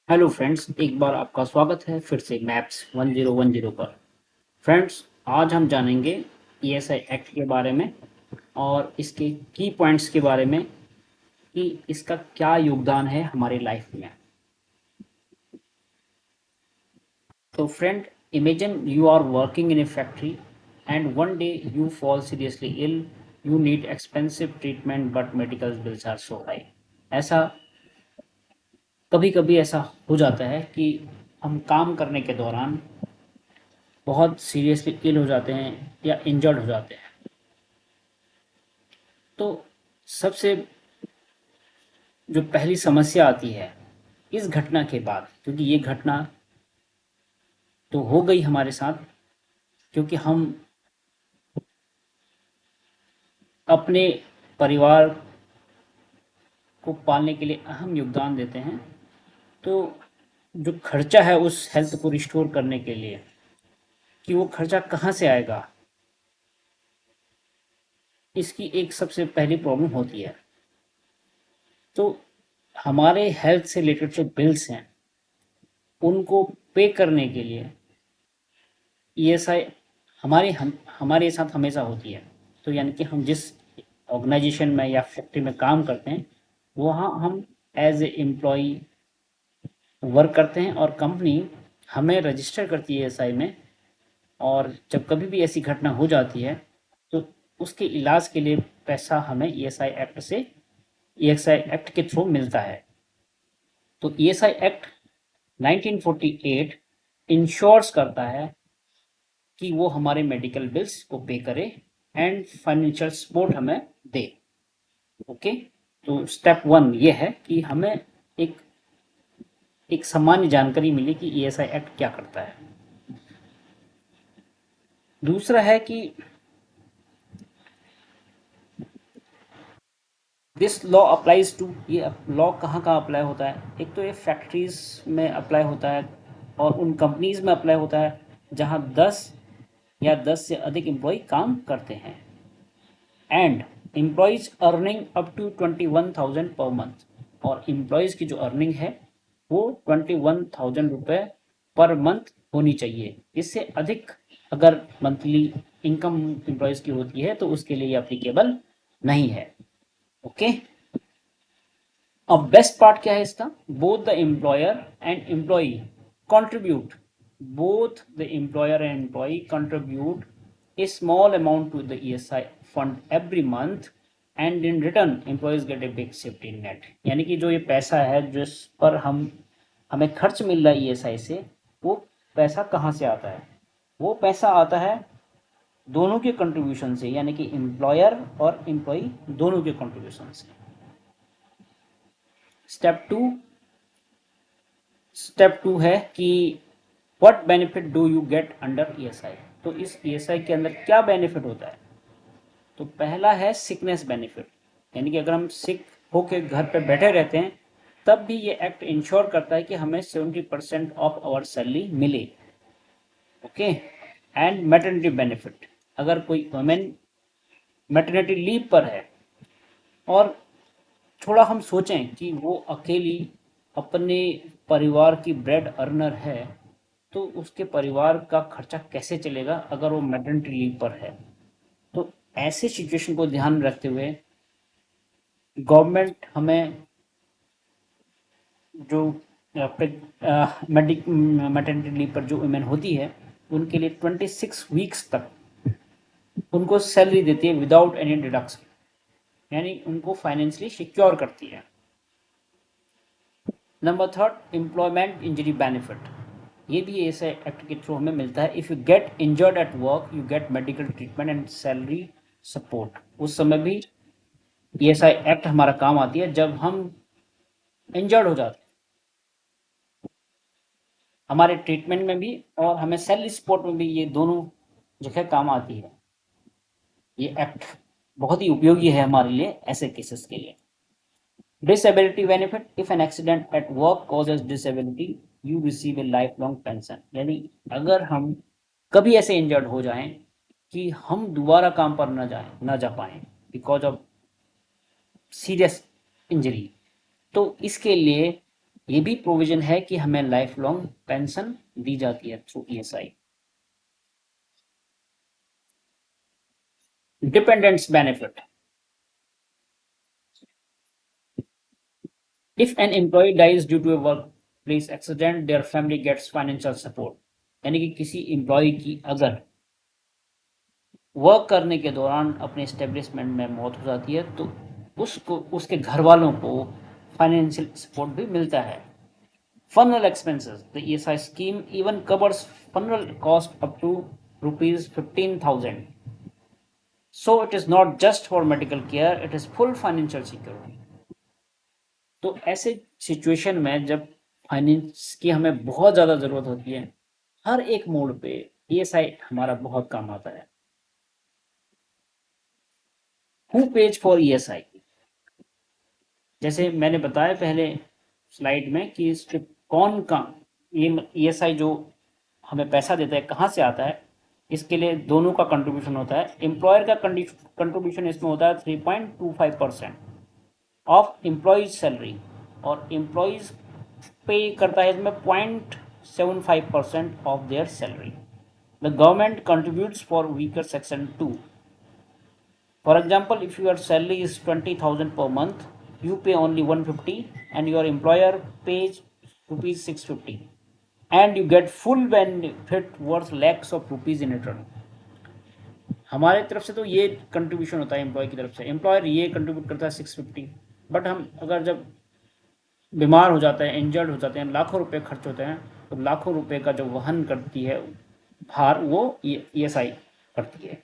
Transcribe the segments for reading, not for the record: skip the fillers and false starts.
Hello friends, एक बार आपका स्वागत है फिर से मैप्स 1010 पर। फ्रेंड्स, आज हम जानेंगे ईएसआई एक्ट के बारे में और इसके की पॉइंट्स के बारे में कि इसका क्या योगदान है हमारी लाइफ में। तो friend, imagine you are working in a factory and one day you fall seriously ill. You need expensive treatment but medical bills are so high. ऐसा कभी कभी ऐसा हो जाता है कि हम काम करने के दौरान बहुत सीरियसली इल हो जाते हैं या इंजर्ड हो जाते हैं। तो सबसे जो पहली समस्या आती है इस घटना के बाद, क्योंकि ये घटना तो हो गई हमारे साथ, क्योंकि हम अपने परिवार को पालने के लिए अहम योगदान देते हैं। तो जो खर्चा है उस हेल्थ को रिस्टोर करने के लिए, कि वो खर्चा कहाँ से आएगा, इसकी एक सबसे पहली प्रॉब्लम होती है। तो हमारे हेल्थ से रिलेटेड जो बिल्स हैं उनको पे करने के लिए ईएसआई हमारे साथ हमेशा होती है। तो यानी कि हम जिस ऑर्गेनाइजेशन में या फैक्ट्री में काम करते हैं वहाँ हम एज ए एम्प्लॉई वर्क करते हैं और कंपनी हमें रजिस्टर करती है ईएसआई में। और जब कभी भी ऐसी घटना हो जाती है तो उसके इलाज के लिए पैसा हमें ईएसआई एक्ट के थ्रू मिलता है। तो ईएसआई एक्ट 1948 इंश्योर्स करता है कि वो हमारे मेडिकल बिल्स को पे करे एंड फाइनेंशियल सपोर्ट हमें दे। ओके। तो स्टेप वन ये है कि हमें एक एक सामान्य जानकारी मिली कि ईएसआई एक्ट क्या करता है। दूसरा है कि दिस लॉ अप्लाइज टू, ये लॉ कहाँ कहाँ अप्लाई होता है। एक तो ये फैक्ट्रीज में अप्लाई होता है और उन कंपनीज में अप्लाई होता है जहाँ 10 या 10 से अधिक एम्प्लॉय काम करते हैं and employees earning up to 21,000 per month. और एम्प्लॉयज की जो अर्निंग है वो 21,000 रुपये पर मंथ होनी चाहिए। इससे अधिक अगर मंथली इनकम एम्प्लॉयज की होती है तो उसके लिए अप्लीकेबल नहीं है। ओके। अब बेस्ट पार्ट क्या है इसका, both the employer and employee contribute both the employer and employee contribute a small amount to the ESI fund every month and in return employees get a big safety net। यानी कि जो ये पैसा है जिस पर हमें खर्च मिल रहा है ईएसआई से, वो पैसा कहाँ से आता है। वो पैसा आता है दोनों के कंट्रीब्यूशन से, यानी कि एम्प्लॉयर और एम्प्लॉई दोनों के कंट्रीब्यूशन से। स्टेप टू स्टेप टू है कि what benefit do you get under ESI. तो इस ईएसआई के अंदर क्या बेनिफिट होता है। तो पहला है सिकनेस बेनिफिट, यानी कि अगर हम सिक होकर घर पे बैठे रहते हैं तब भी ये एक्ट इंश्योर करता है कि हमें 70% ऑफ आवर सैलरी मिले। ओके। एंड मैटरनिटी बेनिफिट, अगर कोई वुमेन मैटरनिटी लीव पर है और थोड़ा हम सोचें कि वो अकेली अपने परिवार की ब्रेड अर्नर है, तो उसके परिवार का खर्चा कैसे चलेगा अगर वो मैटरनिटी लीव पर है। तो ऐसे सिचुएशन को ध्यान में रखते हुए गवर्नमेंट हमें जो मैटरनिटी लीव पर जो वुमेन होती है उनके लिए 26 वीक्स तक उनको सैलरी देती है विदाउट एनी डिडक्शन, यानी उनको फाइनेंशियली सिक्योर करती है। Number third, employment injury benefit, ये भी ऐसे एक्ट के थ्रू हमें मिलता है। If you get injured at work you get medical treatment and salary support. उस समय भी ईएसआई एक्ट हमारा काम आती है जब हम इंजर्ड हो जाते हैं, हमारे ट्रीटमेंट में भी और हमें सैलरी सपोर्ट में भी, ये दोनों जगह काम आती है। ये एक्ट बहुत ही उपयोगी है हमारे लिए ऐसे केसेस के लिए। Disability benefit, if an accident at work causes disability you receive A life long pension. यानी अगर हम कभी ऐसे इंजर्ड हो जाएं कि हम दोबारा काम पर ना जा पाए बिकॉज ऑफ सीरियस इंजरी, तो इसके लिए ये भी प्रोविजन है कि हमें लाइफ लॉन्ग पेंशन दी जाती है through ESI. Dependents benefit, if an employ dies due to a work place accident their family gets financial support. यानी कि किसी एम्प्लॉय की अगर वर्क करने के दौरान अपने एस्टेब्लिशमेंट में मौत हो जाती है तो उसको उसके घर वालों को फाइनेंशियल सपोर्ट भी मिलता है। Funeral expenses, the ESI scheme even covers funeral cost up to rupees 15,000. So it is not just for medical care, it is full financial security. तो ऐसे सिचुएशन में जब फाइनेंस की हमें बहुत ज़्यादा ज़रूरत होती है, हर एक मोड पे ईएसआई हमारा बहुत काम आता है। हु पेज फॉर ईएसआई, जैसे मैंने बताया पहले स्लाइड में कि इस पे कौन का ये ईएसआई जो हमें पैसा देता है कहाँ से आता है, इसके लिए दोनों का कंट्रीब्यूशन होता है। एम्प्लॉयर का कंट्रीब्यूशन इसमें होता है 3.25% ऑफ एम्प्लॉयज सैलरी, और एम्प्लॉयज पे करता है इसमें 0.75% of their salary. The government contributes for weaker section 2। For example, if your salary is 20,000 per month, you pay only 150 and your employer pays rupees 650 and you get full benefit worth lakhs of rupees in return. हमारे तरफ से तो ये contribution होता है employ की तरफ से, एम्प्लॉयर ये कंट्रीब्यूट करता है 650, बट हम अगर जब बीमार हो जाते हैं, इंजर्ड हो जाते हैं, लाखों रुपए खर्च होते हैं, तो लाखों रुपए का जो वहन करती है भार वो ईएसआई करती है।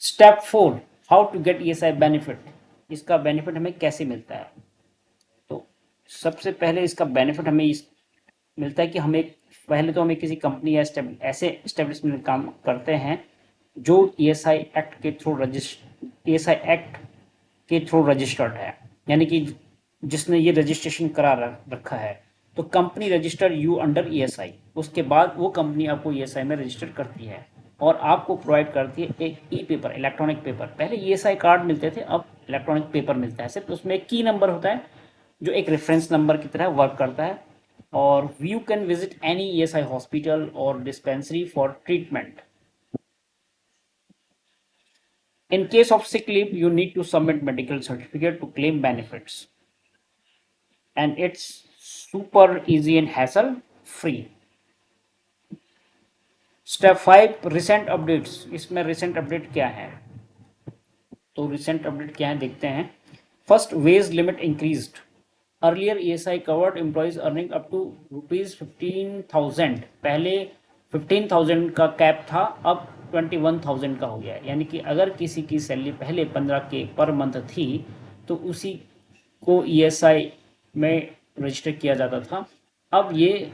Step 4, how to get ESI benefit, इसका बेनिफिट हमें कैसे मिलता है। तो सबसे पहले इसका बेनिफिट हमें मिलता है कि पहले तो हमें किसी कंपनी या ऐसे एस्टेब्लिशमेंट में काम करते हैं जो ईएसआई एक्ट के थ्रू रजिस्टर्ड है, यानी कि जिसने ये रजिस्ट्रेशन करा रखा है। तो company register you under ESI, उसके बाद वो कंपनी आपको ईएसआई में रजिस्टर करती है और आपको प्रोवाइड करती है एक ई पेपर, इलेक्ट्रॉनिक पेपर। पहले ईएसआई कार्ड मिलते थे, अब इलेक्ट्रॉनिक पेपर मिलता है सिर्फ। उसमें एक की नंबर होता है जो एक रेफरेंस नंबर की तरह वर्क करता है, और you can visit any ESI hospital or dispensary for treatment. In case of sick leave, you need to submit medical certificate to claim benefits, and it's super easy and hassle free. Step 5, recent updates। इसमें recent update क्या है, तो recent update क्या है देखते हैं। First, wage limit increased। Earlier ESI covered employees earning up to rupees 15,000। पहले 15,000 का कैप था, अब 21,000 का हो गया है। यानी कि अगर किसी की सैलरी पहले 15 के पर मंथ थी तो उसी को ESI में रजिस्टर किया जाता था। अब ये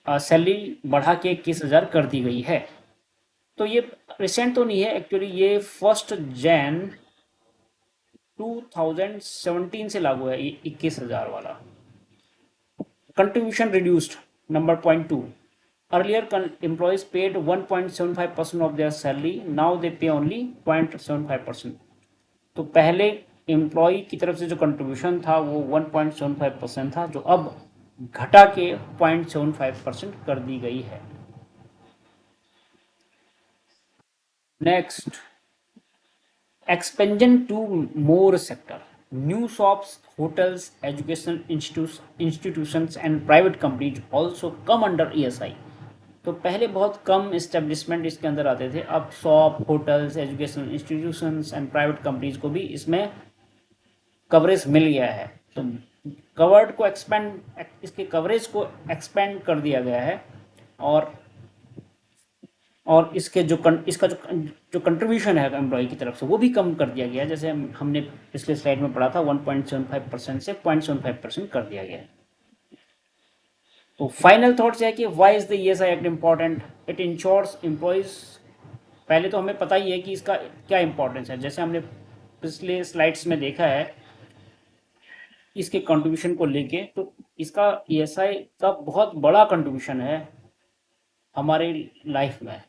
सैलरी बढ़ा के 21,000 कर दी गई है। तो ये रिसेंट तो नहीं है एक्चुअली, ये 1 जैन 2017 से लागू है, ये 21,000 वाला। Contribution reduced, number point 2। Earlier employees paid 1.75% of their salary, now they pay only 0.75%। तो पहले एम्प्लॉय की तरफ से जो कंट्रीब्यूशन था वो 1.75% था, जो अब घटा के 0.75% कर दी गई है। Next, expansion to more sector, new shops, hotels, educational institutions and private companies also come under ESI। तो पहले बहुत कम इस्टेब्लिशमेंट इसके अंदर आते थे, अब shop, hotels, educational institutions and private companies को भी इसमें कवरेज मिल गया है। तो इसके कवरेज को एक्सपेंड कर दिया गया है, और इसका जो कंट्रीब्यूशन है एम्प्लॉय की तरफ से वो भी कम कर दिया गया है। जैसे हमने पिछले स्लाइड में पढ़ा था, 1.75% से 0.75% कर दिया गया है। तो फाइनल थॉट्स है कि why is the ESI act important. It ensures employees, पहले तो हमें पता ही है कि इसका क्या इंपॉर्टेंस है, जैसे हमने पिछले स्लाइड्स में देखा है इसके कंट्रीब्यूशन को लेके। तो इसका ईएसआई का बहुत बड़ा कंट्रीब्यूशन है हमारे लाइफ में।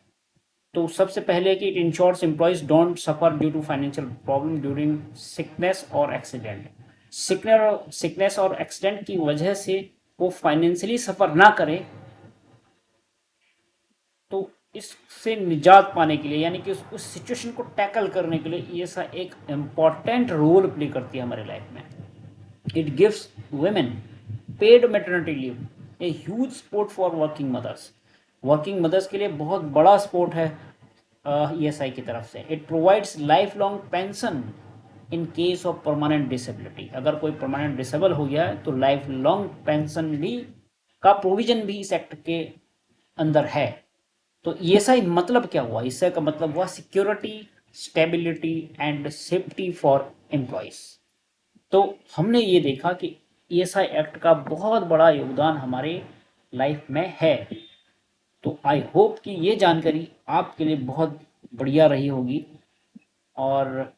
तो सबसे पहले कि it ensures employees don't suffer due to financial problem during sickness और एक्सीडेंट। सिकनेस और एक्सीडेंट की वजह से वो फाइनेंशियली सफ़र ना करे, तो इससे निजात पाने के लिए, यानी कि उस सिचुएशन को टैकल करने के लिए ईएसआई एक इम्पॉर्टेंट रोल प्ले करती है हमारे लाइफ में। It gives women paid maternity leave, a huge support for working mothers के लिए बहुत बड़ा सपोर्ट है ईएसआई की तरफ से। It provides life long pension in case of permanent disability. अगर कोई परमानेंट डिसेबल हो गया है तो लाइफ लॉन्ग पेंशन भी का प्रोविजन भी इस एक्ट के अंदर है। तो ईएसआई मतलब क्या हुआ? ईएसआई का मतलब हुआ security, stability and safety for employees. तो हमने ये देखा कि ईएसआई एक्ट का बहुत बड़ा योगदान हमारे लाइफ में है। तो आई होप कि ये जानकारी आपके लिए बहुत बढ़िया रही होगी, और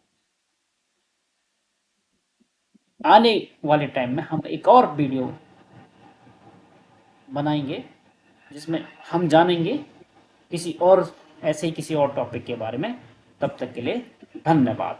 आने वाले टाइम में हम एक और वीडियो बनाएंगे जिसमें हम जानेंगे किसी और ऐसे ही किसी और टॉपिक के बारे में। तब तक के लिए धन्यवाद।